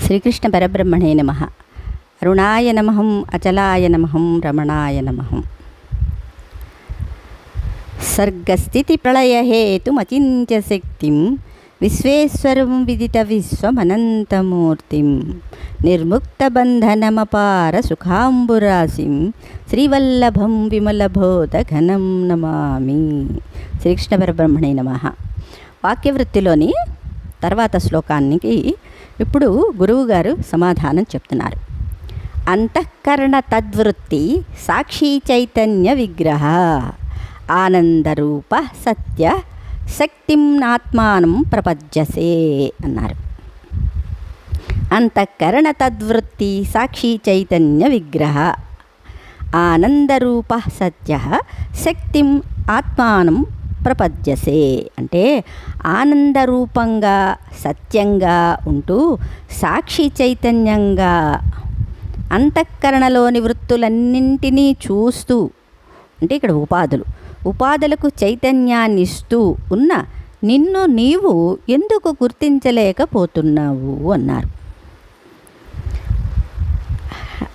శ్రీకృష్ణ పరబ్రహ్మణే నమః. అరుణాయ నమః, అచలాయ నమః, రమణాయ నమః. సర్గస్థితి ప్రళయహేతుమచింత్య శక్తిం విశ్వేశ్వరం విదిత విశ్వమనంతమూర్తిం నిర్ముక్తబంధనమపార సుఖాంబురాశిం శ్రీవల్లభం విమలబోధఘనం నమామి. శ్రీకృష్ణ పరబ్రహ్మణే నమః. వాక్యవృత్తిలోని తర్వాత శ్లోకానికి ఇప్పుడు గురువుగారు సమాధానం చెప్తున్నారు. అంతఃకరణ తద్వృత్తి సాక్షి చైతన్య విగ్రహ ఆనందరూప సత్య శక్తిం ఆత్మానం ప్రపద్యసే అన్నారు. అంతఃకరణ తద్వృత్తి సాక్షి చైతన్య విగ్రహ ఆనందరూప సత్య శక్తిం ఆత్మానం ప్రపద్యసే అంటే ఆనందరూపంగా సత్యంగా ఉంటూ సాక్షి చైతన్యంగా అంతఃకరణలోని వృత్తులన్నింటినీ చూస్తూ అంటే ఇక్కడ ఉపాధులకు చైతన్యాన్ని ఇస్తూ ఉన్న నిన్ను నీవు ఎందుకు గుర్తించలేకపోతున్నావు అన్నారు.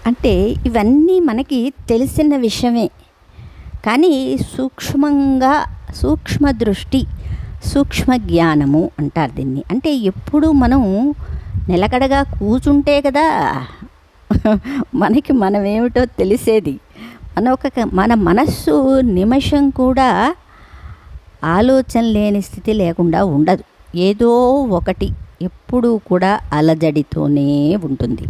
అంటే ఇవన్నీ మనకి తెలిసిన విషయమే, కానీ సూక్ష్మ దృష్టి సూక్ష్మ జ్ఞానము అంటారు దీన్ని. అంటే ఎప్పుడు మనం నిలకడగా కూర్చుంటే కదా మనమేమిటో తెలిసేది. మన మనస్సు నిమిషం కూడా ఆలోచన లేని స్థితి లేకుండా ఉండదు. ఏదో ఒకటి ఎప్పుడూ కూడా అలజడితోనే ఉంటుంది.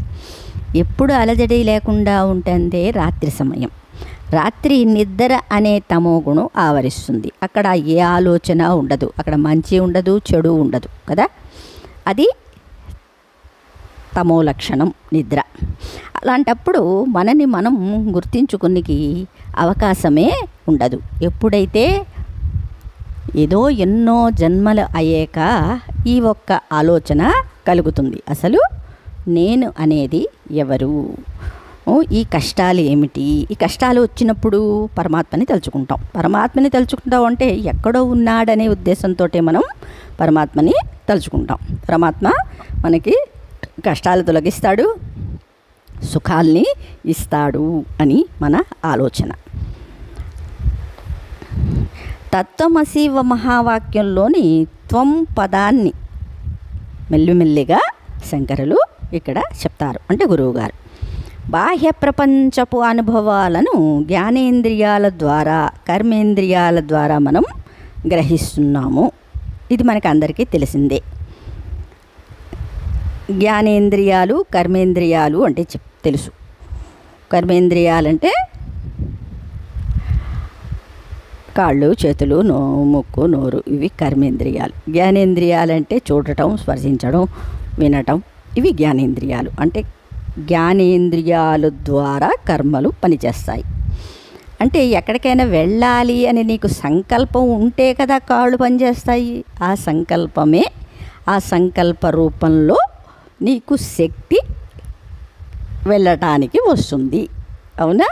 ఎప్పుడు అలజడి లేకుండా ఉంటుంది రాత్రి సమయం. రాత్రి నిద్ర అనే తమో గుణం ఆవరిస్తుంది. అక్కడ ఏ ఆలోచన ఉండదు, అక్కడ మంచి ఉండదు, చెడు ఉండదు కదా. అది తమో లక్షణం నిద్ర. అలాంటప్పుడు మనని మనం గుర్తించుకునికి అవకాశమే ఉండదు. ఎప్పుడైతే ఏదో ఎన్నో జన్మలు అయ్యాక ఈ ఒక్క ఆలోచన కలుగుతుంది, అసలు నేను అనేది ఎవరు, ఈ కష్టాలు ఏమిటి. ఈ కష్టాలు వచ్చినప్పుడు పరమాత్మని తలుచుకుంటాం అంటే ఎక్కడో ఉన్నాడనే ఉద్దేశంతో మనం పరమాత్మని తలుచుకుంటాం. పరమాత్మ మనకి కష్టాలు తొలగిస్తాడు, సుఖాల్ని ఇస్తాడు అని మన ఆలోచన. తత్వమసీవ మహావాక్యంలోని త్వం పదాన్ని మెల్లిమెల్లిగా శంకరులు ఇక్కడ చెప్తారు. అంటే గురువుగారు బాహ్య ప్రపంచపు అనుభవాలను జ్ఞానేంద్రియాల ద్వారా కర్మేంద్రియాల ద్వారా మనం గ్రహిస్తున్నాము. ఇది మనకు అందరికీ తెలిసిందే. జ్ఞానేంద్రియాలు కర్మేంద్రియాలు అంటే తెలుసు. కర్మేంద్రియాలంటే కాళ్ళు చేతులు ముక్కు నోరు, ఇవి కర్మేంద్రియాలు. జ్ఞానేంద్రియాలంటే చూడటం స్పర్శించడం వినటం, ఇవి జ్ఞానేంద్రియాలు. అంటే జ్ఞానేంద్రియాల ద్వారా కర్మలు పనిచేస్తాయి. అంటే ఎక్కడికైనా వెళ్ళాలి అని నీకు సంకల్పం ఉంటే కదా కాళ్ళు పనిచేస్తాయి. ఆ సంకల్పమే, ఆ సంకల్ప రూపంలో నీకు శక్తి వెళ్ళటానికి వస్తుంది. అవునా?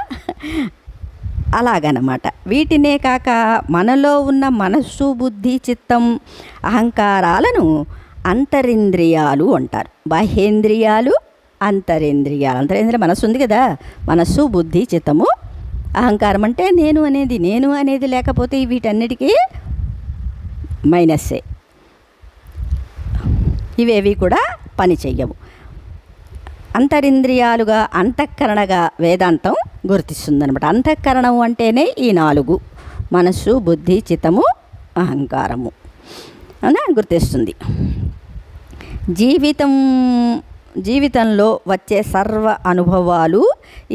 అలాగనమాట. వీటినే కాక మనలో ఉన్న మనస్సు బుద్ధి చిత్తం అహంకారాలను అంతరింద్రియాలు అంటారు. బాహ్యేంద్రియాలు అంతరింద్రియాలు. అంతరింద్రియ మనస్సు ఉంది కదా, మనస్సు బుద్ధి చిత్తము అహంకారం. అంటే నేను అనేది లేకపోతే వీటన్నిటికీ మైనస్సే. ఇవేవి కూడా పని చెయ్యవు. అంతరింద్రియాలుగా అంతఃకరణగా వేదాంతం గుర్తిస్తుందనమాట. అంతఃకరణం అంటేనే ఈ 4 మనస్సు బుద్ధి చిత్తము అహంకారము అని గుర్తిస్తుంది. జీవితంలో వచ్చే సర్వ అనుభవాలు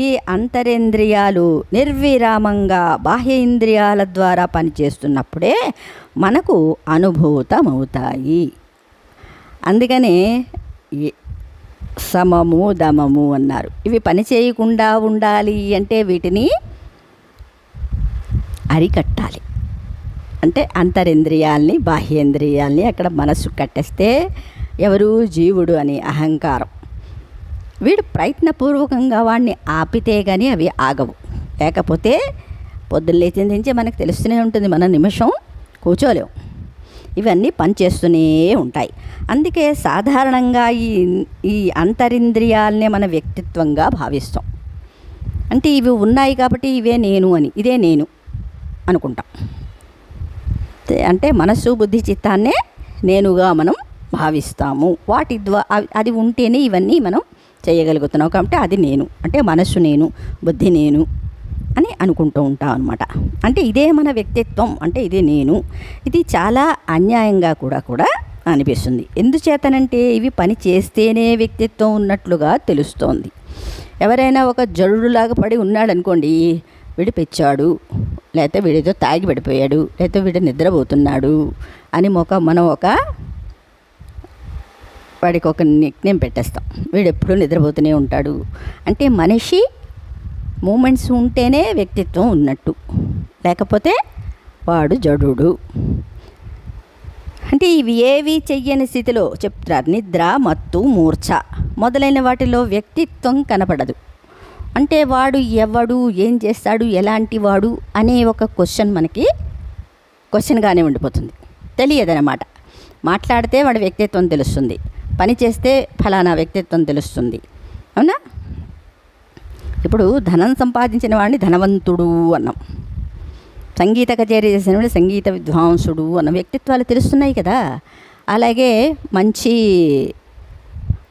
ఈ అంతరేంద్రియాలు నిర్విరామంగా బాహ్య ఇంద్రియాల ద్వారా పనిచేస్తున్నప్పుడే మనకు అనుభూతమవుతాయి. అందుకనే సమము దమము అన్నారు. ఇవి పని చేయకుండా ఉండాలి అంటే వీటిని అరికట్టాలి. అంటే అంతరింద్రియాల్ని బాహ్యేంద్రియాల్ని అక్కడ మనస్సు కట్టేస్తే ఎవరు జీవుడు అని అహంకారం. వీడు ప్రయత్నపూర్వకంగా వాడిని ఆపితే కానీ అవి ఆగవు. లేకపోతే పొద్దున్న లేచి నుంచి మనకు తెలుస్తూనే ఉంటుంది, మన నిమిషం కూర్చోలేము. ఇవన్నీ పనిచేస్తూనే ఉంటాయి. అందుకే సాధారణంగా ఈ ఈ అంతరింద్రియాలనే మన వ్యక్తిత్వంగా భావిస్తాం. అంటే ఇవి ఉన్నాయి కాబట్టి ఇవే నేను అని, ఇదే నేను అనుకుంటాం. అంటే మనస్సు బుద్ధి చిత్తాన్నే నేనుగా మనం భావిస్తాము. వాటి అది ఉంటేనే ఇవన్నీ మనం చేయగలుగుతున్నాం. కాబట్టి అది నేను, అంటే మనస్సు నేను, బుద్ధి నేను అని అనుకుంటూ ఉంటాం అనమాట. అంటే ఇదే మన వ్యక్తిత్వం, అంటే ఇదే నేను. ఇది చాలా అన్యాయంగా కూడా అనిపిస్తుంది. ఎందుచేతనంటే ఇవి పని చేస్తేనే వ్యక్తిత్వం ఉన్నట్లుగా తెలుస్తోంది. ఎవరైనా ఒక జడులాగా పడి ఉన్నాడు అనుకోండి, వీడు పెచ్చాడు, లేకపోతే వీడితో తాగి పడిపోయాడు, లేకపోతే వీడు నిద్రపోతున్నాడు అని మనం వాడికి ఒక నిక్నేమ్ పెట్టేస్తాం. వీడు ఎప్పుడూ నిద్రపోతూనే ఉంటాడు అంటే మనిషి మూమెంట్స్ ఉంటేనే వ్యక్తిత్వం ఉన్నట్టు, లేకపోతే వాడు జడుడు. అంటే ఇవి ఏవి చెయ్యని స్థితిలో చెప్తారు. నిద్ర, మత్తు, మూర్ఛ మొదలైన వాటిలో వ్యక్తిత్వం కనపడదు. అంటే వాడు ఎవడు, ఏం చేస్తాడు, ఎలాంటి వాడు అనే ఒక క్వశ్చన్గానే ఉండిపోతుంది. తెలియదన్నమాట. మాట్లాడితే వాడి వ్యక్తిత్వం తెలుస్తుంది, పని చేస్తే ఫలానా వ్యక్తిత్వం తెలుస్తుంది. అవునా? ఇప్పుడు ధనం సంపాదించిన వాడిని ధనవంతుడు అన్నాం, సంగీత కచేరీ చేసిన వాడు సంగీత విద్వాంసుడు అన్న వ్యక్తిత్వాలు తెలుస్తున్నాయి కదా. అలాగే మంచి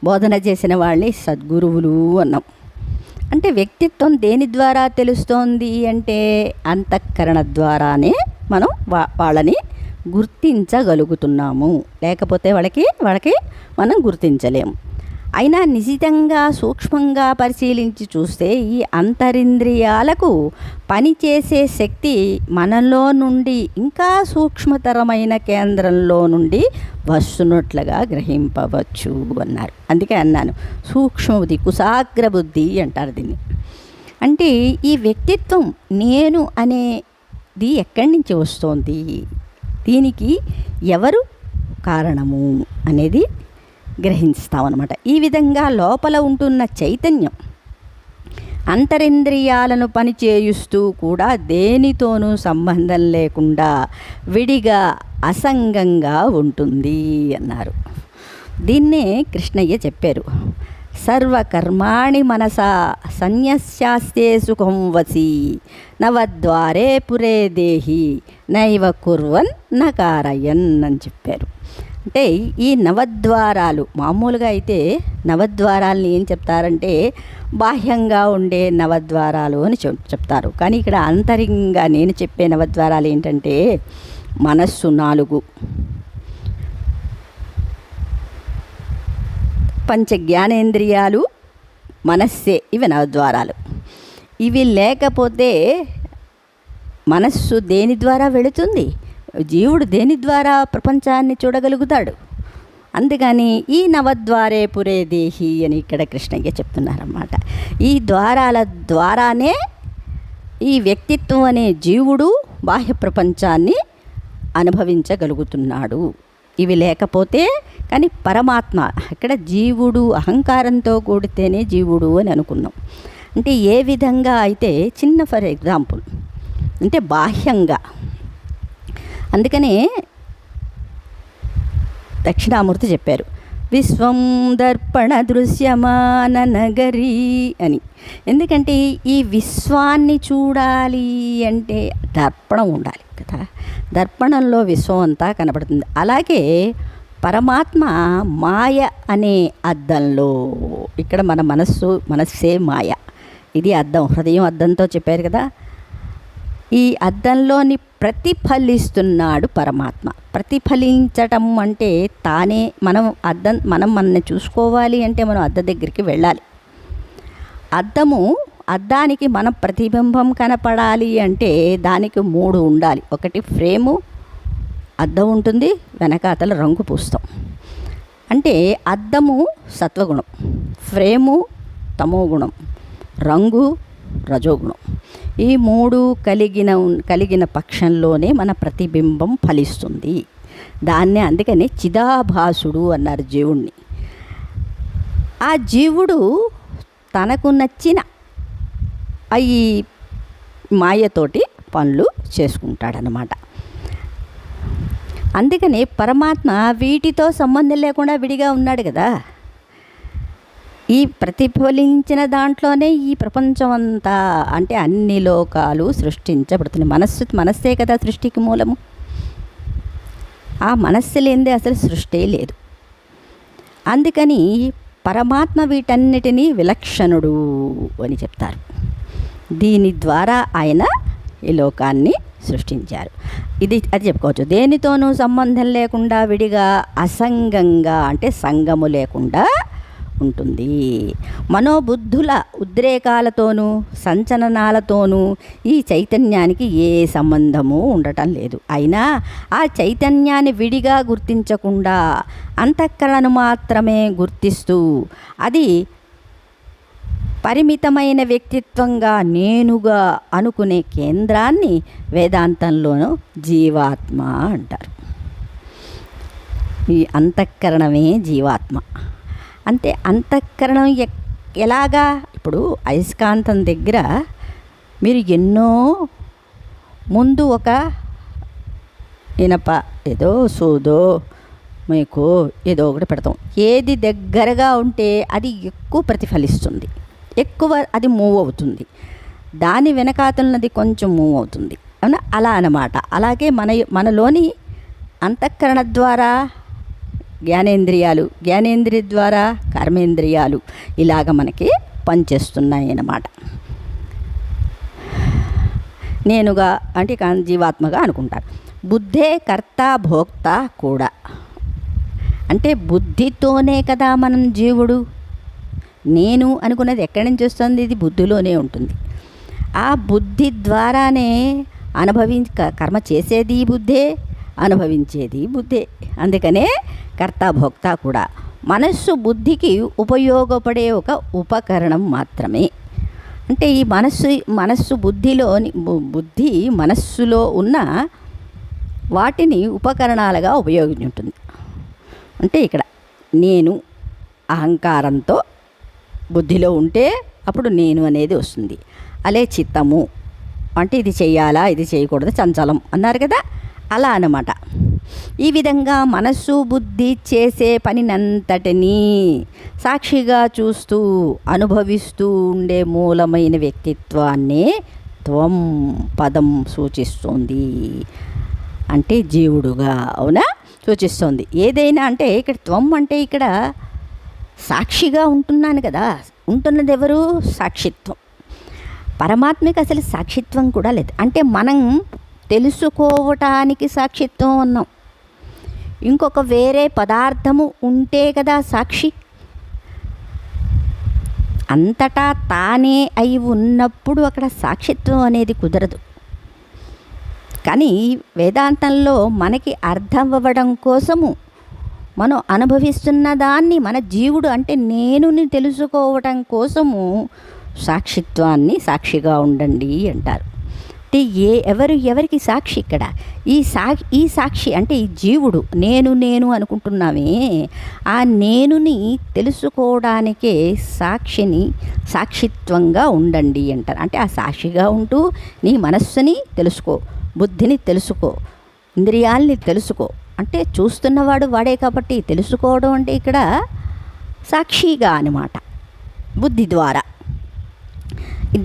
బోధన చేసిన వాళ్ళని సద్గురువులు అన్నాం. అంటే వ్యక్తిత్వం దేని ద్వారా తెలుస్తోంది అంటే అంతఃకరణ ద్వారానే మనం వాళ్ళని గుర్తించగలుగుతున్నాము. లేకపోతే వాళ్ళకి మనం గుర్తించలేము. అయినా నిశితంగా సూక్ష్మంగా పరిశీలించి చూస్తే ఈ అంతరింద్రియాలకు పనిచేసే శక్తి మనలో నుండి ఇంకా సూక్ష్మతరమైన కేంద్రంలో నుండి వస్తున్నట్లుగా గ్రహింపవచ్చు అన్నారు. అందుకే అన్నాను సూక్ష్మబుద్ధి, కుశాగ్రబుద్ధి అంటారు దీన్ని. అంటే ఈ వ్యక్తిత్వం నేను అనేది ఎక్కడి నుంచి వస్తోంది, దీనికి ఎవరు కారణము అనేది గ్రహిస్తామన్నమాట. ఈ విధంగా లోపల ఉంటున్న చైతన్యం అంతరింద్రియాలను పనిచేయుస్తూ కూడా దేనితోనూ సంబంధం లేకుండా విడిగా అసంగంగా ఉంటుంది అన్నారు. దీన్నే కృష్ణయ్య చెప్పారు. సర్వకర్మాణి మనసా సన్యస్యాస్తే సుఖం వసి నవద్వారే పురే దేహి నైవ కుర్వన్ నకారయన్ అని చెప్పారు. అంటే ఈ నవద్వారాలు మామూలుగా అయితే నవద్వారాలని ఏం చెప్తారంటే బాహ్యంగా ఉండే నవద్వారాలు అని చెప్తారు. కానీ ఇక్కడ అంతరంగా నేను చెప్పే నవద్వారాలు ఏంటంటే మనస్సు 4, పంచ జ్ఞానేంద్రియాలు, మనస్సే, ఇవి నవద్వారాలు. ఇవి లేకపోతే మనస్సు దేని ద్వారా వెళుతుంది, జీవుడు దేని ద్వారా ప్రపంచాన్ని చూడగలుగుతాడు. అందుకని ఈ నవద్వారే పురే దేహి అని ఇక్కడ కృష్ణయ్య చెప్తున్నారన్నమాట. ఈ ద్వారాల ద్వారానే ఈ వ్యక్తిత్వం అనే జీవుడు బాహ్య ప్రపంచాన్ని అనుభవించగలుగుతున్నాడు. ఇవి లేకపోతే కానీ పరమాత్మ, ఇక్కడ జీవుడు అహంకారంతో కూడితేనే జీవుడు అని అనుకున్నాం. అంటే ఏ విధంగా అయితే ఫర్ ఎగ్జాంపుల్ అంటే బాహ్యంగా, అందుకనే దక్షిణామూర్తి చెప్పారు విశ్వం దర్పణ దృశ్యమాన నగరీ అని. ఎందుకంటే ఈ విశ్వాన్ని చూడాలి అంటే దర్పణం ఉండాలి కదా. దర్పణంలో విశ్వం అంతా కనబడుతుంది. అలాగే పరమాత్మ మాయ అనే అద్దంలో, ఇక్కడ మన మనస్సే మాయ. ఇది అద్దం, హృదయం అద్దంతో చెప్పారు కదా. ఈ అద్దంలోని ప్రతిఫలిస్తున్నాడు పరమాత్మ. ప్రతిఫలించటం అంటే తానే మనం మనల్ని చూసుకోవాలి అంటే మనం అద్దం దగ్గరికి వెళ్ళాలి. అద్దానికి మన ప్రతిబింబం కనపడాలి అంటే దానికి 3 ఉండాలి. ఒకటి ఫ్రేము, అద్దం ఉంటుంది, వెనకాతల రంగు పూస్తాం. అంటే అద్దము సత్వగుణం, ఫ్రేము తమోగుణం, రంగు రజోగుణం. ఈ 3 కలిగిన పక్షంలోనే మన ప్రతిబింబం ఫలిస్తుంది. దాన్నే అందుకని చిదాభాసుడు అన్నారు జీవుణ్ణి. ఆ జీవుడు తనకు నచ్చిన ఈ మాయతోటి పనులు చేసుకుంటాడనమాట. అందుకని పరమాత్మ వీటితో సంబంధం లేకుండా విడిగా ఉన్నాడు కదా. ఈ ప్రతిఫలించిన దాంట్లోనే ఈ ప్రపంచం అంతా, అంటే అన్ని లోకాలు సృష్టించబడుతున్నాయి. మనస్సే కదా సృష్టికి మూలము. ఆ మనస్సు లేనిదే అసలు సృష్టి లేదు. అందుకని పరమాత్మ వీటన్నిటినీ విలక్షణుడు అని చెప్తారు. దీని ద్వారా ఆయన ఈ లోకాన్ని సృష్టించారు. అది చెప్పుకోవచ్చు. దేనితోనూ సంబంధం లేకుండా విడిగా అసంగంగా, అంటే సంగము లేకుండా ఉంటుంది. మనోబుద్ధుల ఉద్రేకాలతోనూ సంచలనాలతోనూ ఈ చైతన్యానికి ఏ సంబంధము ఉండటం లేదు. అయినా ఆ చైతన్యాన్ని విడిగా గుర్తించకుండా అంతఃకరణను మాత్రమే గుర్తిస్తూ అది పరిమితమైన వ్యక్తిత్వంగా నేనుగా అనుకునే కేంద్రాన్ని వేదాంతంలోనూ జీవాత్మ అంటారు. ఈ అంతఃకరణమే జీవాత్మ. అంటే అంతఃకరణం ఎలాగా? ఇప్పుడు అయస్కాంతం దగ్గర మీరు ఎన్నో ముందు ఒక ఇనప ఏదో సూదో మీకు ఏదో ఒకటి పెడతాం. ఏది దగ్గరగా ఉంటే అది ఎక్కువ ప్రతిఫలిస్తుంది, ఎక్కువ అది మూవ్ అవుతుంది. దాని వెనకాతలన్నది కొంచెం మూవ్ అవుతుంది అవునా? అలా అన్నమాట. అలాగే మనలోని అంతఃకరణ ద్వారా జ్ఞానేంద్రియ ద్వారా కర్మేంద్రియాలు ఇలాగ మనకి పనిచేస్తున్నాయి అన్నమాట. నేనుగా అంటే జీవాత్మగా అనుకుంటారు. బుద్ధే కర్త భోక్త కూడా. అంటే బుద్ధితోనే కదా మనం జీవుడు. నేను అనుకున్నది ఎక్కడి నుంచి వస్తుంది? ఇది బుద్ధిలోనే ఉంటుంది. ఆ బుద్ధి ద్వారానే కర్మ చేసేది బుద్ధే, అనుభవించేది బుద్ధే. అందుకనే కర్త భోక్త కూడా. మనస్సు బుద్ధికి ఉపయోగపడే ఒక ఉపకరణం మాత్రమే. అంటే ఈ మనస్సు బుద్ధి మనస్సులో ఉన్న వాటిని ఉపకరణాలుగా ఉపయోగించుంటుంది. అంటే ఇక్కడ నేను అహంకారంతో బుద్ధిలో ఉంటే అప్పుడు నేను అనేది వస్తుంది. అలే చిత్తము అంటే ఇది చెయ్యాలా ఇది చేయకూడదు చంచలం అన్నారు కదా, అలా అన్నమాట. ఈ విధంగా మనస్సు బుద్ధి చేసే పనినంతటినీ సాక్షిగా చూస్తూ అనుభవిస్తూ ఉండే మూలమైన వ్యక్తిత్వాన్నే త్వం పదం సూచిస్తుంది. అంటే జీవుడుగా అవునా సూచిస్తుంది. ఏదైనా అంటే ఇక్కడ త్వం అంటే ఇక్కడ సాక్షిగా ఉంటున్నాను కదా. ఉంటున్నది ఎవరు? సాక్షిత్వం. పరమాత్మకి అసలు సాక్షిత్వం కూడా లేదు. అంటే మనం తెలుసుకోవటానికి సాక్షిత్వం ఉన్నాం. ఇంకొక వేరే పదార్థము ఉంటే కదా సాక్షి. అంతటా తానే అయి ఉన్నప్పుడు అక్కడ సాక్షిత్వం అనేది కుదరదు. కానీ వేదాంతంలో మనకి అర్థం అవ్వడం కోసము మనం అనుభవిస్తున్న దాన్ని మన జీవుడు అంటే నేనుని తెలుసుకోవటం కోసము సాక్షిత్వాన్ని సాక్షిగా ఉండండి అంటారు. అంటే ఎవరికి సాక్షి ఇక్కడ? ఈ సాక్షి అంటే ఈ జీవుడు నేను అనుకుంటున్నామే, ఆ నేనుని తెలుసుకోవడానికే సాక్షిత్వంగా ఉండండి అంటారు. అంటే ఆ సాక్షిగా ఉంటూ నీ మనస్సుని తెలుసుకో, బుద్ధిని తెలుసుకో, ఇంద్రియాల్ని తెలుసుకో. అంటే చూస్తున్నవాడు వాడే కాబట్టి తెలుసుకోవడం అంటే ఇక్కడ సాక్షిగా అన్నమాట, బుద్ధి ద్వారా.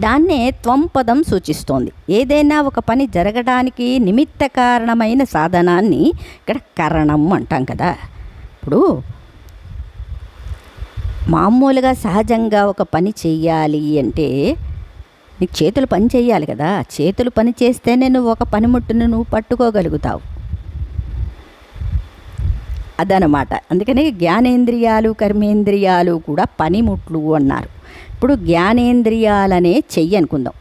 దాన్నే త్వం పదం సూచిస్తోంది. ఏదైనా ఒక పని జరగడానికి నిమిత్త కారణమైన సాధనాన్ని ఇక్కడ కరణం అంటాం కదా. ఇప్పుడు మామూలుగా సహజంగా ఒక పని చెయ్యాలి అంటే నీకు చేతులు పని చేయాలి కదా. చేతులు పని చేస్తేనే నువ్వు ఒక పనిముట్టును నువ్వు పట్టుకోగలుగుతావు. అదనమాట. అందుకని జ్ఞానేంద్రియాలు కర్మేంద్రియాలు కూడా పనిముట్లు అన్నారు. ఇప్పుడు జ్ఞానేంద్రియాలనే చెయ్యి అనుకుందాం,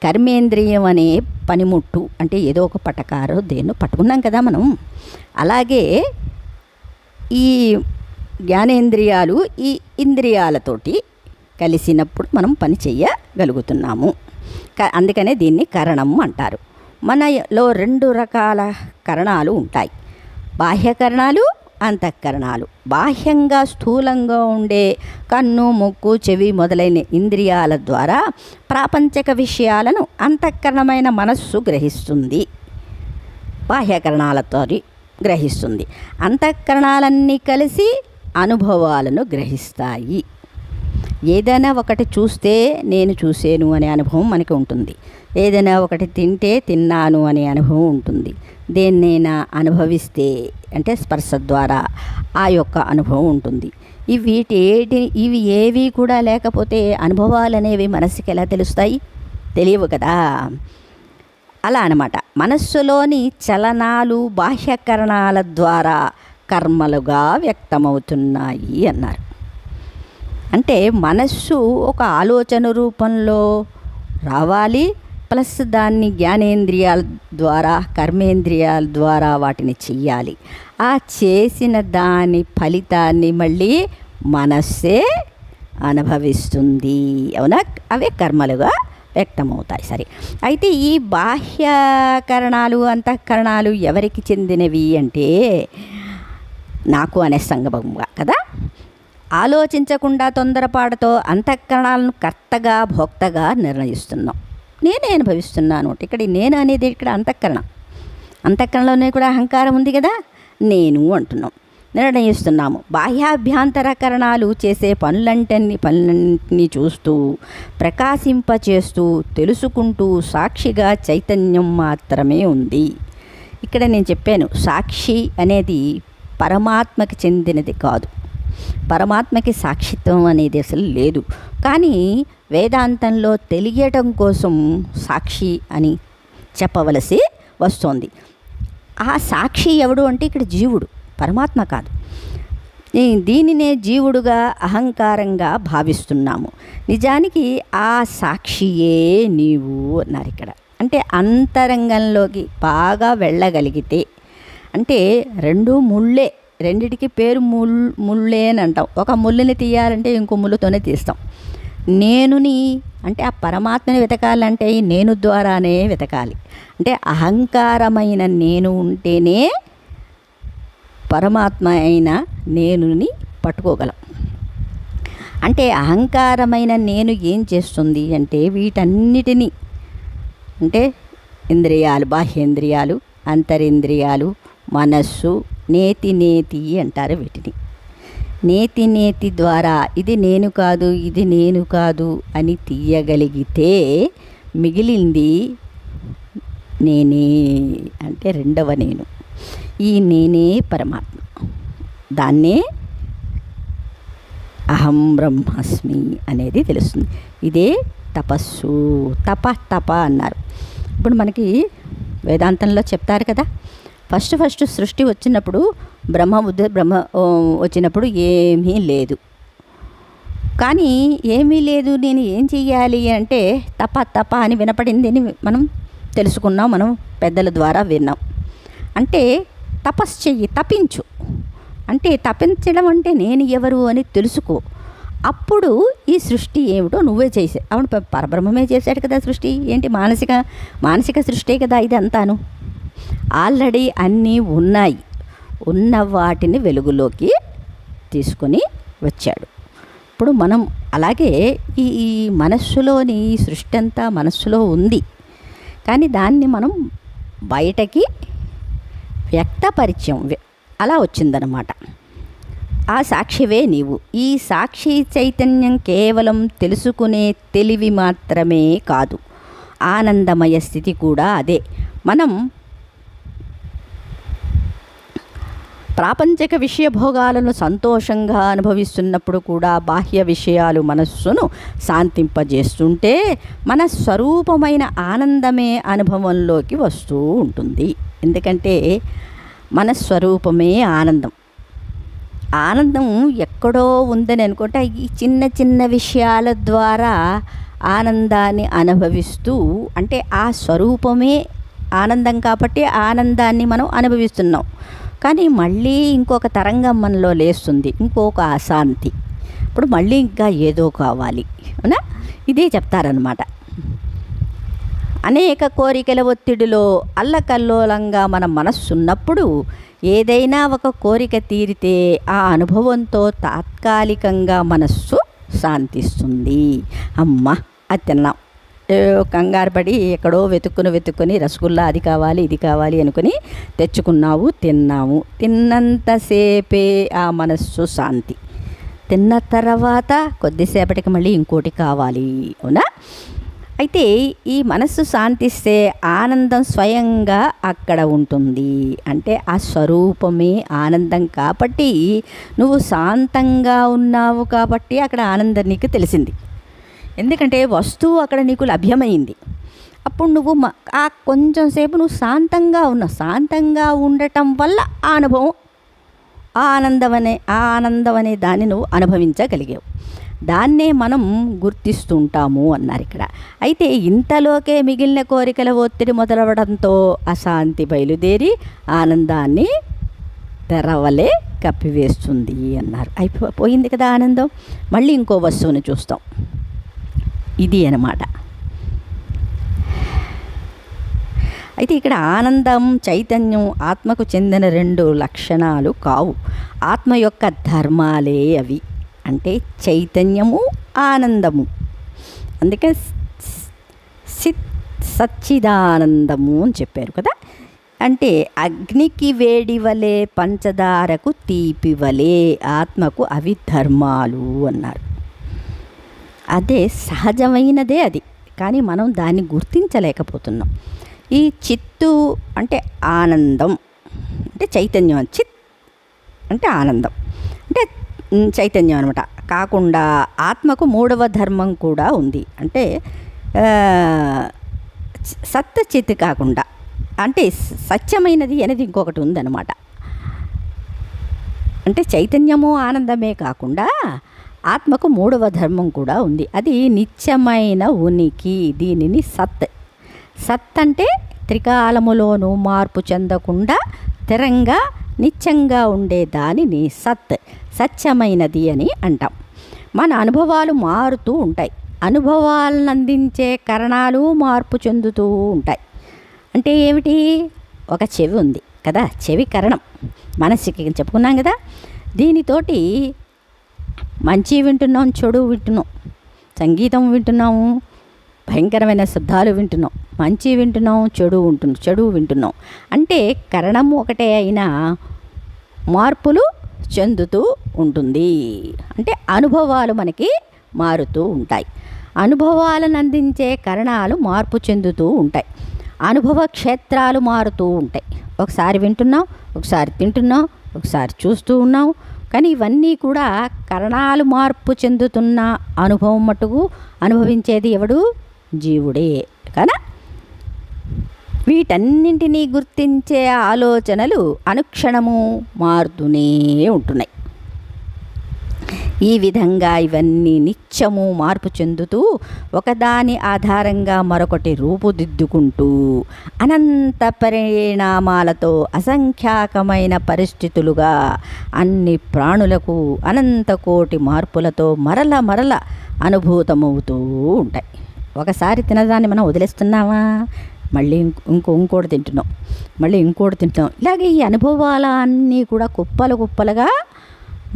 కర్మేంద్రియం అనే పనిముట్టు అంటే ఏదో ఒక పటకారో దేన్నో పట్టుకున్నాం కదా మనం. అలాగే ఈ జ్ఞానేంద్రియాలు ఈ ఇంద్రియాలతోటి కలిసినప్పుడు మనం పని చెయ్యగలుగుతున్నాము. అందుకనే దీన్ని కరణం అంటారు. మనలో 2 రకాల కరణాలు ఉంటాయి, బాహ్యకరణాలు అంతఃకరణాలు. బాహ్యంగా స్థూలంగా ఉండే కన్ను ముక్కు చెవి మొదలైన ఇంద్రియాల ద్వారా ప్రాపంచిక విషయాలను అంతఃకరణమైన మనస్సు గ్రహిస్తుంది. బాహ్యకరణాలతో గ్రహిస్తుంది. అంతఃకరణాలన్నీ కలిసి అనుభవాలను గ్రహిస్తాయి. ఏదైనా ఒకటి చూస్తే నేను చూశాను అనే అనుభవం మనకి ఉంటుంది. ఏదైనా ఒకటి తింటే తిన్నాను అనే అనుభవం ఉంటుంది. దేన్నైనా అనుభవిస్తే అంటే స్పర్శ ద్వారా ఆ యొక్క అనుభవం ఉంటుంది. ఇవి ఏవి కూడా లేకపోతే అనుభవాలు అనేవి మనసుకి ఎలా తెలుస్తాయి? తెలియవు కదా. అలా అన్నమాట. మనస్సులోని చలనాలు బాహ్యకరణాల ద్వారా కర్మలుగా వ్యక్తమవుతున్నాయి అన్నారు. అంటే మనస్సు ఒక ఆలోచన రూపంలో రావాలి, ప్లస్ దాన్ని జ్ఞానేంద్రియాల ద్వారా కర్మేంద్రియాల ద్వారా వాటిని చెయ్యాలి. ఆ చేసిన దాని ఫలితాన్ని మళ్ళీ మనస్సే అనుభవిస్తుంది. అవునా? అవే కర్మలుగా వ్యక్తమవుతాయి. సరే, అయితే ఈ బాహ్యకరణాలు అంతఃకరణాలు ఎవరికి చెందినవి అంటే నాకు అనే సంగమంగా కదా. ఆలోచించకుండా తొందరపాటుతో అంతఃకరణాలను కర్తగా భోక్తగా నిర్ణయిస్తున్నాం. నేనే అనుభవిస్తున్నాను. ఇక్కడ నేను అనేది ఇక్కడ అంతఃకరణలోనే కూడా అహంకారం ఉంది కదా. నేను అంటున్నాం, నిర్ణయిస్తున్నాము. బాహ్యాభ్యంతరకరణాలు చేసే పనులన్నింటినీ చూస్తూ ప్రకాశింపచేస్తూ తెలుసుకుంటూ సాక్షిగా చైతన్యం మాత్రమే ఉంది. ఇక్కడ నేను చెప్పాను, సాక్షి అనేది పరమాత్మకి చెందినది కాదు. పరమాత్మకి సాక్షిత్వం అనేది అసలు లేదు. కానీ వేదాంతంలో తెలియటం కోసం సాక్షి అని చెప్పవలసి వస్తుంది. ఆ సాక్షి ఎవడు అంటే ఇక్కడ జీవుడు, పరమాత్మ కాదు. దీనినే జీవుడుగా అహంకారంగా భావిస్తున్నాము. నిజానికి ఆ సాక్షియే నీవు అన్నారు ఇక్కడ. అంటే అంతరంగంలోకి బాగా వెళ్ళగలిగితే, అంటే రెండు ముళ్ళే, రెండిటికి పేరు ముళ్ళే అని అంటాం. ఒక ముళ్ళుని తీయాలంటే ఇంకో ముళ్ళుతోనే తీస్తాం. నేనుని అంటే ఆ పరమాత్మని వెతకాలంటే ఈ నేను ద్వారానే వెతకాలి. అంటే అహంకారమైన నేను ఉంటేనే పరమాత్మ అయిన నేనుని పట్టుకోగలం. అంటే అహంకారమైన నేను ఏం చేస్తుంది అంటే వీటన్నిటినీ, అంటే ఇంద్రియాలు, బాహ్యేంద్రియాలు, అంతరింద్రియాలు, మనస్సు, నేతి అంటారు వీటిని. నేతి ద్వారా ఇది నేను కాదు, ఇది నేను కాదు అని తీయగలిగితే మిగిలింది నేనే, అంటే రెండవ నేను. ఈ నేనే పరమాత్మ. దాన్నే అహం బ్రహ్మాస్మి అనేది తెలుస్తుంది. ఇదే తపస్సు. తప అన్నారు. ఇప్పుడు మనకి వేదాంతంలో చెప్తారు కదా, ఫస్ట్ సృష్టి వచ్చినప్పుడు బ్రహ్మ వచ్చినప్పుడు ఏమీ లేదు. కానీ ఏమీ లేదు, నేను ఏం చెయ్యాలి అంటే తప అని వినపడింది అని మనం తెలుసుకున్నాం, మనం పెద్దల ద్వారా విన్నాం. అంటే తపస్సు చెయ్యి, తపించు. అంటే తపించడం అంటే నేను ఎవరు అని తెలుసుకో. అప్పుడు ఈ సృష్టి ఏమిటో నువ్వే చేసే. అవును, పరబ్రహ్మమే చేశాడు కదా సృష్టి. ఏంటి మానసిక సృష్టి కదా ఇది అంతాను. ఆల్రెడీ అన్నీ ఉన్నాయి. ఉన్న వాటిని వెలుగులోకి తీసుకొని వచ్చాడు. ఇప్పుడు మనం అలాగే ఈ మనస్సులోని ఈ సృష్టి అంతా మనస్సులో ఉంది. కానీ దాన్ని మనం బయటకి వ్యక్తపరిచయం అలా వచ్చిందనమాట. ఆ సాక్షివే నీవు. ఈ సాక్షి చైతన్యం కేవలం తెలుసుకునే తెలివి మాత్రమే కాదు, ఆనందమయ స్థితి కూడా అదే. మనం ప్రాపంచిక విషయభోగాలను సంతోషంగా అనుభవిస్తున్నప్పుడు కూడా బాహ్య విషయాలు మనస్సును శాంతింపజేస్తుంటే మన స్వరూపమైన ఆనందమే అనుభవంలోకి వస్తూ ఉంటుంది. ఎందుకంటే మన స్వరూపమే ఆనందం. ఆనందం ఎక్కడో ఉందని అనుకుంటే ఈ చిన్న విషయాల ద్వారా ఆనందాన్ని అనుభవిస్తూ, అంటే ఆ స్వరూపమే ఆనందం కాబట్టి ఆనందాన్ని మనం అనుభవిస్తున్నాం. కానీ మళ్ళీ ఇంకొక తరంగం మనలో లేస్తుంది, ఇంకొక అశాంతి. ఇప్పుడు మళ్ళీ ఇంకా ఏదో కావాలి, అవునా? ఇదే చెప్తారనమాట. అనేక కోరికల ఒత్తిడిలో అల్లకల్లోలంగా మన మనస్సు ఉన్నప్పుడు ఏదైనా ఒక కోరిక తీరితే ఆ అనుభవంతో తాత్కాలికంగా మనస్సు శాంతిస్తుంది. అమ్మ అది తిన్నాం, కంగారు పడి ఎక్కడో వెతుక్కుని రసగుల్లా అది కావాలి ఇది కావాలి అనుకుని తెచ్చుకున్నావు, తిన్నాము. తిన్నంతసేపే ఆ మనస్సు శాంతి. తిన్న తర్వాత కొద్దిసేపటికి మళ్ళీ ఇంకోటి కావాలి, అవునా? అయితే ఈ మనస్సు శాంతిస్తే ఆనందం స్వయంగా అక్కడ ఉంటుంది. అంటే ఆ స్వరూపమే ఆనందం కాబట్టి నువ్వు శాంతంగా ఉన్నావు కాబట్టి అక్కడ ఆనందం నీకు తెలిసింది. ఎందుకంటే వస్తువు అక్కడ నీకు లభ్యమైంది. అప్పుడు నువ్వు ఆ కొంచెం సేపు నువ్వు శాంతంగా ఉన్నావు. శాంతంగా ఉండటం వల్ల ఆ అనుభవం, ఆ ఆనందం అనే దాన్ని నువ్వు అనుభవించగలిగావు. దాన్నే మనం గుర్తిస్తుంటాము అన్నారు ఇక్కడ. అయితే ఇంతలోకే మిగిలిన కోరికల ఒత్తిడి మొదలవడంతో అశాంతి బయలుదేరి ఆనందాన్ని తెరవలే కప్పివేస్తుంది అన్నారు. అయిపోయింది కదా ఆనందం. మళ్ళీ ఇంకో వస్తువుని చూస్తాం. ఇది అన్నమాట. అయితే ఇక్కడ ఆనందం, చైతన్యం ఆత్మకు చెందిన రెండు లక్షణాలు కావు. ఆత్మ యొక్క ధర్మాలే అవి. అంటే చైతన్యము, ఆనందము. అందుకే సచ్చిదానందము అని చెప్పారు కదా. అంటే అగ్నికి వేడి వలె, పంచదారకు తీపి వలె ఆత్మకు అవి ధర్మాలు అన్నారు. అదే సహజమైనదే అది, కానీ మనం దాన్ని గుర్తించలేకపోతున్నాం. ఈ చిత్తు అంటే ఆనందం, అంటే చైతన్యం. చిత్ అంటే ఆనందం, అంటే చైతన్యం అనమాట. కాకుండా ఆత్మకు మూడవ ధర్మం కూడా ఉంది. అంటే సత్ చిత్ కాకుండా, అంటే సత్యమైనది అనేది ఇంకొకటి ఉందన్నమాట. అంటే చైతన్యము ఆనందమే కాకుండా ఆత్మకు మూడవ ధర్మం కూడా ఉంది. అది నిత్యమైన ఉనికి. దీనిని సత్. సత్ అంటే త్రికాలములోనూ మార్పు చెందకుండా స్థిరంగా నిత్యంగా ఉండే దానిని సత్, సత్యమైనది అని అంటాం. మన అనుభవాలు మారుతూ ఉంటాయి. అనుభవాలను అందించే కరణాలు మార్పు చెందుతూ ఉంటాయి. అంటే ఏమిటి? ఒక చెవి ఉంది కదా, చెవి కరణం. మనసుకి చెప్పుకున్నాం కదా. దీనితోటి మంచి వింటున్నాం, చెడు వింటున్నాం. సంగీతం వింటున్నాము, భయంకరమైన శబ్దాలు వింటున్నాం. మంచి వింటున్నాం, చెడు వింటున్నాం. అంటే కరణం ఒకటే అయినా మార్పులు చెందుతూ ఉంటుంది. అంటే అనుభవాలు మనకి మారుతూ ఉంటాయి. అనుభవాలను అందించే కరణాలు మార్పు చెందుతూ ఉంటాయి. అనుభవ క్షేత్రాలు మారుతూ ఉంటాయి. ఒకసారి వింటున్నాం, ఒకసారి తింటున్నాం, ఒకసారి చూస్తూ ఉన్నాం. కానీ ఇవన్నీ కూడా కరణాలు మార్పు చెందుతున్న అనుభవం మటుకు అనుభవించేది ఎవడు? జీవుడే కదా. వీటన్నింటినీ గుర్తించే ఆలోచనలు అనుక్షణము మారుతూనే ఉంటున్నాయి. ఈ విధంగా ఇవన్నీ నిత్యము మార్పు చెందుతూ ఒకదాని ఆధారంగా మరొకటి రూపుదిద్దుకుంటూ అనంత పరిణామాలతో అసంఖ్యాకమైన పరిస్థితులుగా అన్ని ప్రాణులకు అనంత కోటి మార్పులతో మరల అనుభూతమవుతూ ఉంటాయి. ఒకసారి తినదాన్ని మనం వదిలేస్తున్నామా? మళ్ళీ ఇంకోటి తింటున్నాం, మళ్ళీ ఇంకోటి తింటున్నాం. ఇలాగే ఈ అనుభవాలన్నీ కూడా కుప్పలుగా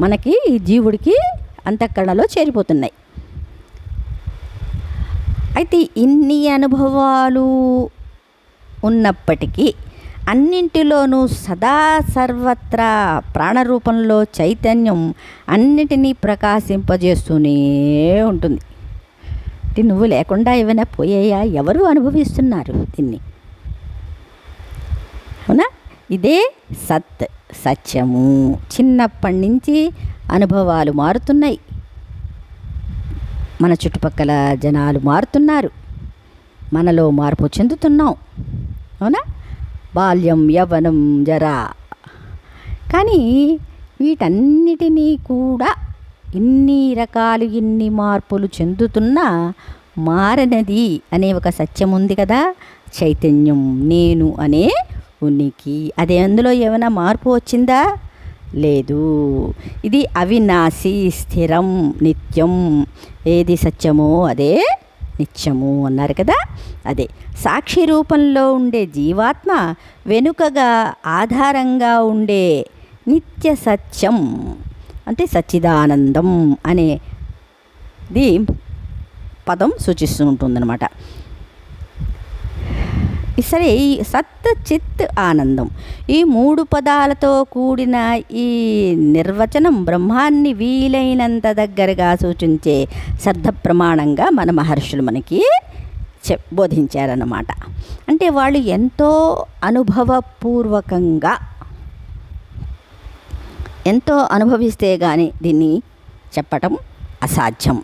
మనకి ఈ జీవుడికి అంతఃకరణలో చేరిపోతున్నాయి. అయితే ఇన్ని అనుభవాలు ఉన్నప్పటికీ అన్నింటిలోనూ సదా సర్వత్రా ప్రాణరూపంలో చైతన్యం అన్నిటినీ ప్రకాశింపజేస్తూనే ఉంటుంది. నువ్వు లేకుండా ఏమైనా పోయాయా? ఎవరు అనుభవిస్తున్నారు దీన్ని? అవునా? ఇదే సత్, సత్యము. చిన్నప్పటి నుంచి అనుభవాలు మారుతున్నాయి. మన చుట్టుపక్కల జనాలు మారుతున్నారు, మనలో మార్పు చెందుతున్నాం. అవునా? బాల్యం, యవ్వనం, జరా. కానీ వీటన్నిటినీ కూడా ఇన్ని మార్పులు చెందుతున్నా మారనది అనే ఒక సత్యం ఉంది కదా, చైతన్యం, నేను అనే ఉనికి. అదే అందులో ఏమైనా మార్పు వచ్చిందా? లేదు. ఇది అవినాశి, స్థిరం, నిత్యం. ఏది సత్యమో అదే నిత్యము అన్నారు కదా. అదే సాక్షి రూపంలో ఉండే జీవాత్మ వెనుకగా ఆధారంగా ఉండే నిత్య సత్యం, అంటే సచ్చిదానందం అనేది పదం సూచిస్తూ ఉంటుందన్నమాట. సరే, ఈ సత్ చిత్ ఆనందం ఈ 3 పదాలతో కూడిన ఈ నిర్వచనం బ్రహ్మాన్ని వీలైనంత దగ్గరగా సూచించే శబ్ద ప్రమాణంగా మన మహర్షులు మనకి బోధించారన్నమాట. అంటే వాళ్ళు ఎంతో అనుభవపూర్వకంగా ఎంతో అనుభవిస్తే కానీ దీన్ని చెప్పటం అసాధ్యం.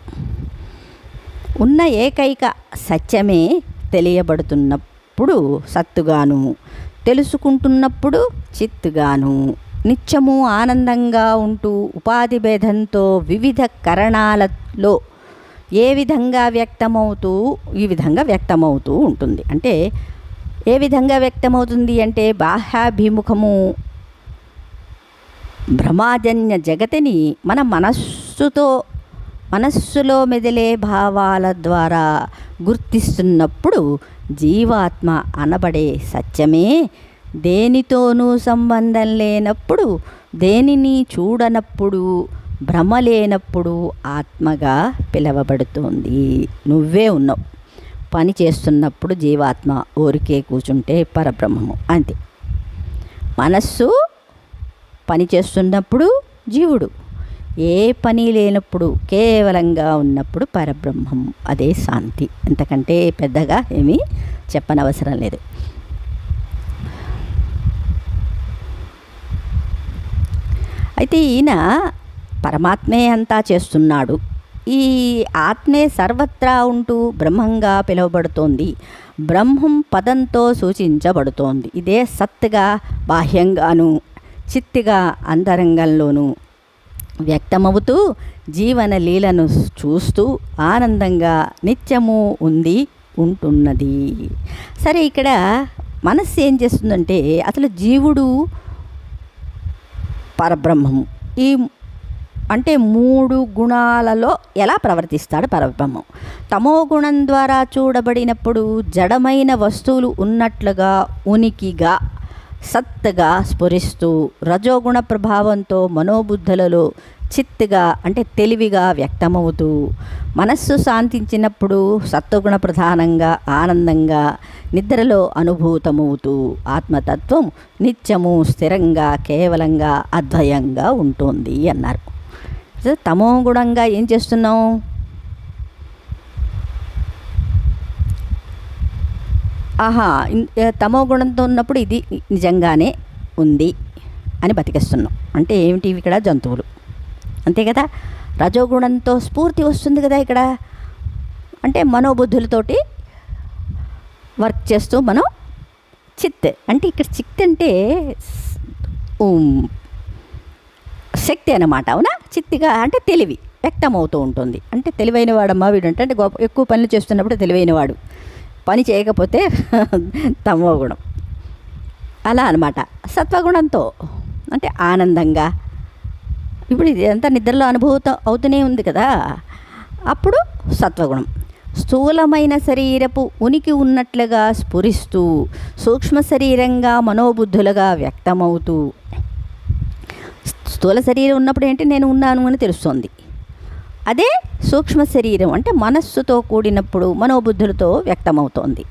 ఉన్న ఏకైక సత్యమే తెలియబడుతున్నప్పుడు సత్తుగాను, తెలుసుకుంటున్నప్పుడు చిత్తుగాను, నిత్యము ఆనందంగా ఉంటూ ఉపాధి భేదంతో వివిధ కరణాలలో ఈ విధంగా వ్యక్తమవుతూ ఉంటుంది. అంటే ఏ విధంగా వ్యక్తమవుతుంది అంటే బాహ్యాభిముఖము భ్రమాజన్య జగతిని మన మనస్సులో మెదిలే భావాల ద్వారా గుర్తిస్తున్నప్పుడు జీవాత్మ అనబడే సత్యమే దేనితోనూ సంబంధం లేనప్పుడు, దేనిని చూడనప్పుడు, భ్రమ లేనప్పుడు ఆత్మగా పిలవబడుతోంది. నువ్వే ఉన్నావు. పని చేస్తున్నప్పుడు జీవాత్మ, ఊరికే కూర్చుంటే పరబ్రహ్మము, అంతే. మనస్సు పని చేస్తున్నప్పుడు జీవుడు, ఏ పని లేనప్పుడు కేవలంగా ఉన్నప్పుడు పరబ్రహ్మం, అదే శాంతి. అంతకంటే పెద్దగా ఏమీ చెప్పనవసరం లేదు. అయితే ఈయన పరమాత్మే అంతా చేస్తున్నాడు. ఈ ఆత్మే సర్వత్రా ఉంటూ బ్రహ్మంగా పిలువబడుతోంది. బ్రహ్మం పదంతో సూచించబడుతోంది. ఇదే సత్తుగా బాహ్యంగాను, చిత్తుగా అంతరంగంలోనూ వ్యక్తమవుతూ జీవన లీలను చూస్తూ ఆనందంగా నిత్యము ఉంటున్నది. సరే, ఇక్కడ మనస్సు ఏం చేస్తుందంటే అసలు జీవుడు పరబ్రహ్మము అంటే 3 గుణాలలో ఎలా ప్రవర్తిస్తాడు పరబ్రహ్మం? తమో గుణం ద్వారా చూడబడినప్పుడు జడమైన వస్తువులు ఉన్నట్లుగా ఉనికిగా సత్తుగా స్ఫురిస్తూ, రజోగుణ ప్రభావంతో మనోబుద్ధులలో చిత్తుగా అంటే తెలివిగా వ్యక్తమవుతూ, మనస్సు శాంతించినప్పుడు సత్వగుణ ప్రధానంగా ఆనందంగా నిద్రలో అనుభూతమవుతూ, ఆత్మతత్వం నిత్యము స్థిరంగా కేవలంగా అద్వయంగా ఉంటుంది అన్నారు. తమో గుణంగా ఏం చేస్తున్నాం? తమో గుణంతో ఉన్నప్పుడు ఇది నిజంగానే ఉంది అని బతికేస్తున్నాం. అంటే ఏమిటి? ఇక్కడ జంతువులు, అంతే కదా. రజోగుణంతో స్ఫూర్తి వస్తుంది కదా ఇక్కడ, అంటే మనోబుద్ధులతోటి వర్క్ చేస్తూ మనం చిత్ అంటే ఇక్కడ చిత్ అంటే శక్తి అన్నమాట. అవునా? చిత్తుగా అంటే తెలివి వ్యక్తమవుతూ ఉంటుంది. అంటే తెలివైన వాడమ్మా వీడు అంటే ఎక్కువ పనులు చేస్తున్నప్పుడు తెలివైనవాడు, పని చేయకపోతే తమో గుణం, అలా అనమాట. సత్వగుణంతో అంటే ఆనందంగా, ఇప్పుడు ఇది అంతా నిద్రలో అనుభూతం అవుతూనే ఉంది కదా, అప్పుడు సత్వగుణం. స్థూలమైన శరీరపు ఉనికి ఉన్నట్లుగా స్ఫురిస్తూ, సూక్ష్మ శరీరంగా మనోబుద్ధులుగా వ్యక్తమవుతూ, స్థూల శరీరం ఉన్నప్పుడు ఏంటి? నేను ఉన్నాను అని తెలుస్తోంది. అదే సూక్ష్మ శరీరం అంటే మనస్సుతో కూడినప్పుడు మనోబుద్ధులతో వ్యక్తమవుతోంది.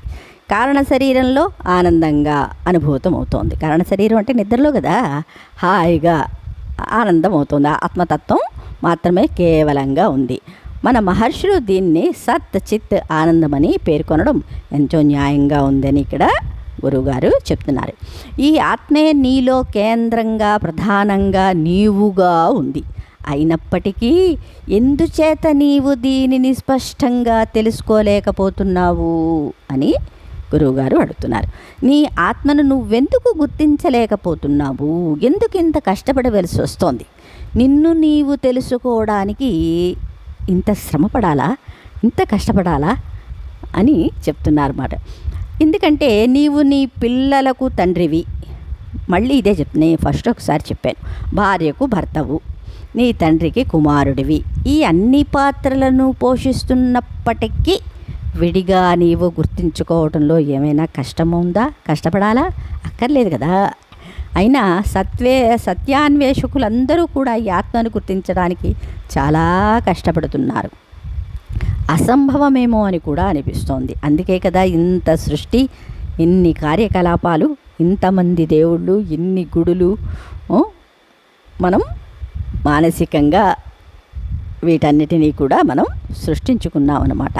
కారణ శరీరంలో ఆనందంగా అనుభూతం అవుతోంది. కారణ శరీరం అంటే నిద్రలో కదా, హాయిగా ఆనందం అవుతుంది. ఆత్మతత్వం మాత్రమే కేవలంగా ఉంది. మన మహర్షులు దీన్ని సత్ చిత్ ఆనందమని పేర్కొనడం ఎంతో న్యాయంగా ఉందని ఇక్కడ గురువుగారు చెప్తున్నారు. ఈ ఆత్మే నీలో కేంద్రంగా ప్రధానంగా నీవుగా ఉంది. అయినప్పటికీ ఎందుచేత నీవు దీనిని స్పష్టంగా తెలుసుకోలేకపోతున్నావు అని గురువుగారు అడుగుతున్నారు. నీ ఆత్మను నువ్వెందుకు గుర్తించలేకపోతున్నావు? ఎందుకు ఇంత కష్టపడవలసి వస్తోంది? నిన్ను నీవు తెలుసుకోవడానికి ఇంత శ్రమపడాలా, ఇంత కష్టపడాలా అని చెప్తున్నారన్నమాట. ఎందుకంటే నీవు నీ పిల్లలకు తండ్రివి. మళ్ళీ ఇదే నేను ఫస్ట్ ఒకసారి చెప్పాను. భార్యకు భర్తవు, నీ తండ్రికి కుమారుడివి. ఈ అన్ని పాత్రలను పోషిస్తున్నప్పటికీ విడిగా నీవు గుర్తించుకోవడంలో ఏమైనా కష్టముందా? కష్టపడాలా? అక్కర్లేదు కదా. అయినా సత్యాన్వేషకులందరూ కూడా ఈ ఆత్మను గుర్తించడానికి చాలా కష్టపడుతున్నారు. అసంభవమేమో అని కూడా అనిపిస్తోంది. అందుకే కదా ఇంత సృష్టి, ఇన్ని కార్యకలాపాలు, ఇంతమంది దేవుళ్ళు, ఇన్ని గుడులు మనం మానసికంగా వీటన్నిటినీ కూడా మనం సృష్టించుకున్నాం అన్నమాట.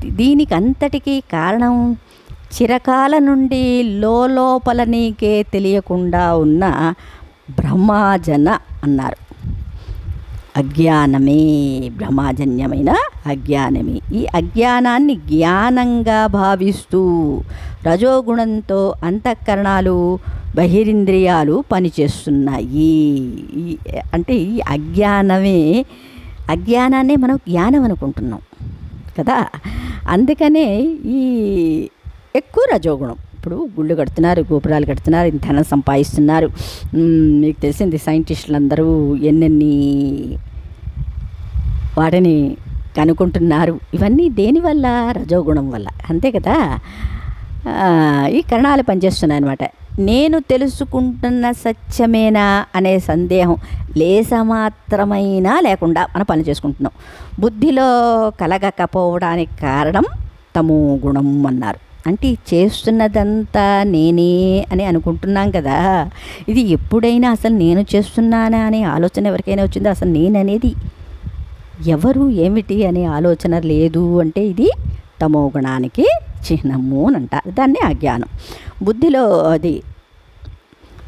దీనికి అంతటికీ కారణం చిరకాల నుండి లోపల నీకే తెలియకుండా ఉన్న బ్రహ్మాజన అన్నారు. అజ్ఞానమే, బ్రహ్మాజన్యమైన అజ్ఞానమే. ఈ అజ్ఞానాన్ని జ్ఞానంగా భావిస్తూ రజోగుణంతో అంతఃకరణాలు, బహిరింద్రియాలు పనిచేస్తున్నాయి. అంటే ఈ అజ్ఞానాన్నే మనం జ్ఞానం అనుకుంటున్నాం కదా. అందుకనే ఈ ఎక్కువ రజోగుణం. ఇప్పుడు గుళ్ళు కడుతున్నారు, గోపురాలు కడుతున్నారు, ఇంత ధనం సంపాదిస్తున్నారు. మీకు తెలిసింది సైంటిస్టులు అందరూ ఎన్నెన్ని వాటిని కనుక్కుంటున్నారు. ఇవన్నీ దేనివల్ల? రజోగుణం వల్ల. అంతే కదా. ఈ కరణాలు పనిచేస్తున్నాయి అన్నమాట. నేను తెలుసుకుంటున్న సత్యమేనా అనే సందేహం లేసమాత్రమైనా లేకుండా మనం పని చేసుకుంటున్నాం. బుద్ధిలో కలగకపోవడానికి కారణం తమో గుణం అన్నారు. అంటే చేస్తున్నదంతా నేనే అని అనుకుంటున్నాం కదా. ఇది ఎప్పుడైనా అసలు నేను చేస్తున్నానా అనే ఆలోచన ఎవరికైనా వచ్చిందో? అసలు నేననేది ఎవరు, ఏమిటి అనే ఆలోచన లేదు అంటే ఇది తమో గుణానికి చిహ్నము అని అంటారు. దాన్ని అజ్ఞానం. బుద్ధిలో అది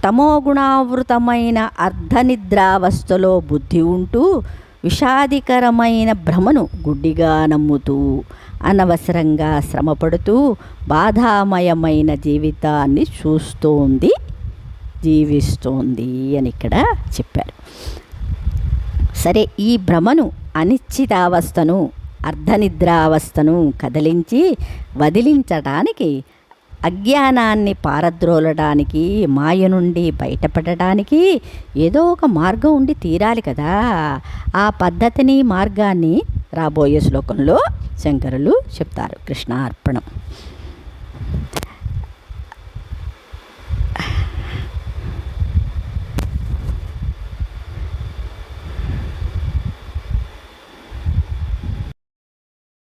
తమోగుణావృతమైన అర్ధనిద్రావస్థలో బుద్ధి ఉంటూ విషాదికరమైన భ్రమను గుడ్డిగా నమ్ముతూ అనవసరంగా శ్రమపడుతూ బాధామయమైన జీవితాన్ని జీవిస్తోంది అని ఇక్కడ చెప్పారు. సరే, ఈ భ్రమను, అనిశ్చితావస్థను, అర్ధనిద్రావస్థను వదిలించడానికి, అజ్ఞానాన్ని పారద్రోలడానికి, మాయ నుండి బయటపడడానికి ఏదో ఒక మార్గం ఉండి తీరాలి కదా. ఆ పద్ధతిని, మార్గాన్ని రాబోయే శ్లోకంలో శంకరులు చెప్తారు. కృష్ణార్పణం.